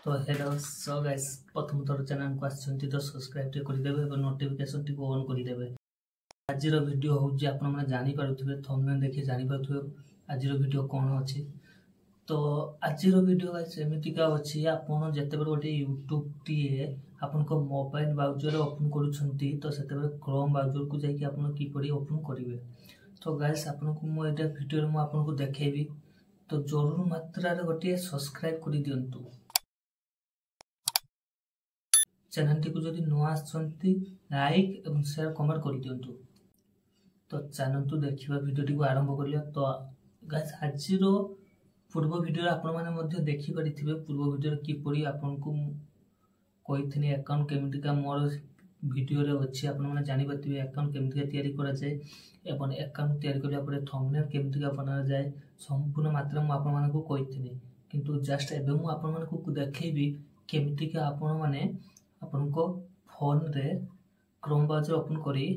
तो hello so guys प्रथम थर चैनल को आछंती तो सब्सक्राइब टे करि देबे और नोटिफिकेशन टी ऑन करि देबे। आज रो वीडियो हो जे आपन माने जानि पारुथबे थंबनेल देखि जानि पारुथबे आज रो वीडियो कोन अछि। तो आज रो वीडियो गाइस एमितिका अछि आपन जते बेर गोटे YouTube टी आपन को मोबाइल ब्राउजर ओपन करूछंती तो सेते बेर क्रोम ब्राउजर को जाई कि आपन की पड़ी ओपन करिवे। तो गाइस आपन को मो एटा वीडियो रे मो आपन को देखेबी तो जरूर मात्रा रे गोटे सब्सक्राइब करि दियंतु। चैनल टी को जदि नुआ आछंती लाइक एवं शेयर कमेंट करि दियंतु। तो चैनल तो देखिबा वीडियो टी को आरंभ करिया। तो गाइस आज रो पूर्व वीडियो आपन माने मध्ये देखि परिथिबे पूर्व वीडियो की पड़ी आपन को कहिथनि अकाउंट केमितिका मोर वीडियो रे अछि आपन माने जानि पतिबे अकाउंट केमितिका तयारी करा जाय एवं अकाउंट तयारी करला परे थंबनेल केमितिका बना जाय संपूर्ण मात्रा मु आपन माने को कहिथनि किंतु जस्ट एबे मु आपन माने को देखेबी केमितिका आपन माने आपन को फोन रे क्रोम ब्राउजर ओपन करी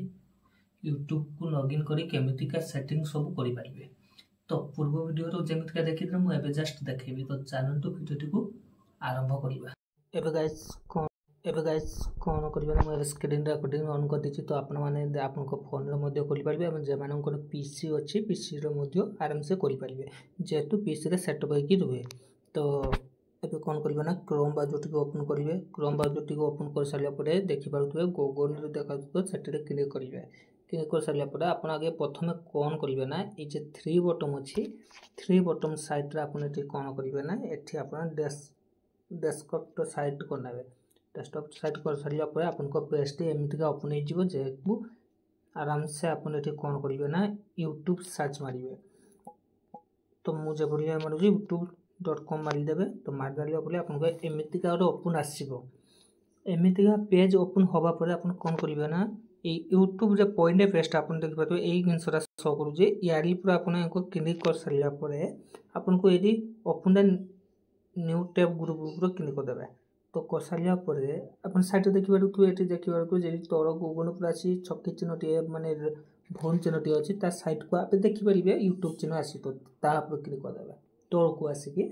YouTube को लॉगिन करी केमितिका सेटिंग सब करि पाइबे। तो पूर्व वीडियो रो जेमितिका देखिद्र मु एबे जस्ट देखेबी। तो चैनल तो वीडियो टी को आरंभ करिबा। एबे गाइस कोन करिबा ना मो स्क्रीन रिकॉर्डिंग ऑन कर दिछि। तो आपन माने आपन को फोन रे मध्ये करि पाइबे एवं जे मानन को पीसी अछि पीसी रे मध्ये आराम से करि पाइबे जेतु पीसी रे सेटअप होई कि रुहे। तो एबे कोन करिबा ना क्रोम ब्राउजर टी को ओपन करिवे। क्रोम ब्राउजर टी को ओपन कर सालिया परे देखि पारुथबे गूगल रे देखाउथबे सेटरे क्लिक करिवे। क्लिक कर सालिया परे आपन आगे प्रथमे कोन करिवे ना ए जे 3 बटन अछि 3 बटन साइड रे आपन एठी कोन करिवे ना एठी आपन डेस्कटॉप तो साइड करनाबे। डेस्कटॉप साइड कर सालिया परे आपन को पेज टी एमितिका ओपन हे जिवो जेकु आराम से आपन एठी कोन करिवे ना YouTube सर्च मारिवे। तो मु जे बढिया मानु youtube.com मारि देबे। तो मार दालिया बोले आपन को एमितिका ओपन आसीबो। एमितिका पेज ओपन होबा परे आपन कोन करिवे ना ए YouTube जे पॉइंट पेस्ट आपन देख पातो एई जिंसरा शो करू जे यारी पूरा आपन को क्लिक कर सालिया परे आपन को एडी ओपन न्यू टैब ग्रुप ऊपर क्लिक कर देबे। तो कर सालिया परे आपन साइड देखि पारु तू एठी देखि पारु तू जे तोर गूगल ऊपर आसी छक्की चिन्ह टी माने फोन चिन्ह टी अछि ता साइड को आप देखि परिबे YouTube चिन्ह आसी तो ता ऊपर क्लिक कर देबे। तोर को आसी कि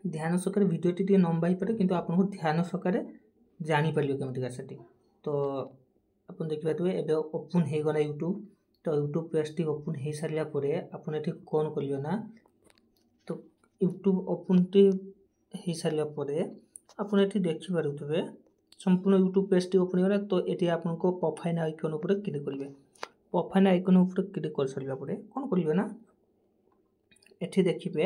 ध्यान सहकारे वीडियो टी लंबाई पड़े किंतु आपन को ध्यान सहकारे जानि परियो केमितिका सेटिंग। तो अपन देखि पातबे एबे ओपन हे गला YouTube। तो YouTube पेज टी ओपन हे सारिया परे अपन एठी कोन करियो ना तो YouTube ओपन टी हे सारिया परे अपन एठी देखि पारुथबे संपूर्ण YouTube पेज टी ओपन होला। तो एठी आपन को प्रोफाइल आइकन ऊपर क्लिक करिवे। प्रोफाइल आइकन ऊपर क्लिक कर सारिया परे कोन करिवे ना एठी देखिबे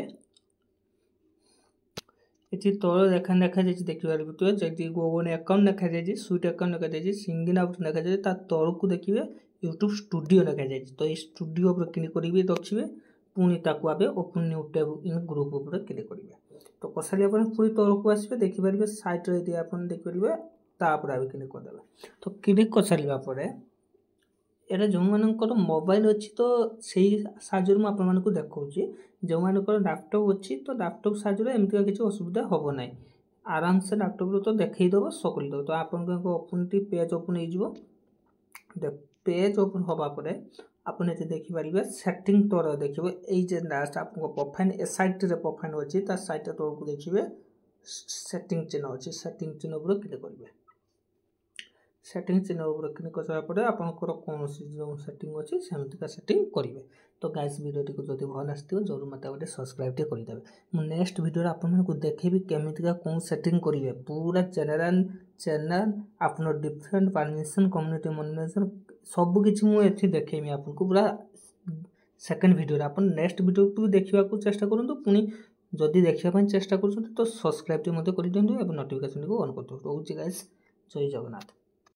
एठी तोर देखा जाय देखि पारबे तो जेति गूगल अकाउंट देखा जाय स्वीट अकाउंट देखा जाय सिंगिन आउट देखा जाय ता तोर को देखिबे YouTube स्टूडियो देखा जाय। तो ए स्टूडियो पर क्लिक करिवे दक्षिबे पुनी ताकू आबे open new tab in group ऊपर क्लिक करिवे। तो कसालिया पर पुरी तोर को आसीबे देखि पारबे साइट रे दे आपन देखि पारबे ता पर आबे क्लिक कर देबे। तो क्लिक कर सालिया परे एटा जो मानकर मोबाइल अछि तो सेही साजर म आपन मानको देखौची जो मानकर लैपटॉप अछि तो लैपटॉप साजर एमितिका किछ असुविधा होबो नै आराम से लैपटॉप रो तो देखै दबो सकल दो। तो आपन को ओपन टी पेज ओपन हे जिवो। पेज ओपन होबा परे आपन एते देखि पारिबे सेटिंग तोर देखिबे ए जे लास्ट आपन को प्रोफाइल ए साइड रे प्रोफाइल अछि ता साइड रे तोर को देखिबे सेटिंग चिन्ह अछि सेटिंग चिन्ह ऊपर क्लिक करिवे। सेटिंग चिन्ह ऊपर क्लिक करला परे आपन को कोनोसी जो सेटिंग अछि सेमितिका सेटिंग करिवे। तो गाइस वीडियो टी को जदि भल आस्तियो जरूर मते गोटे सब्सक्राइब टे करि देबे। मु नेक्स्ट वीडियो रे आपन को देखेबी केमितिका कोन सेटिंग करिवे पूरा चैनल आपन डिफरेंट परमिशन कम्युनिटी मोनेटाइजेशन सब किछि मु एथि देखेबी आपन को पूरा सेकंड वीडियो रे आपन नेक्स्ट वीडियो को देखिबा को चेष्टा करंतु पुनी जदि देखिबा पय चेष्टा करछन तो सब्सक्राइब टे मते करि दियंतु एवं नोटिफिकेशन को ऑन करतु। रहउची गाइस जय जगन्नाथ।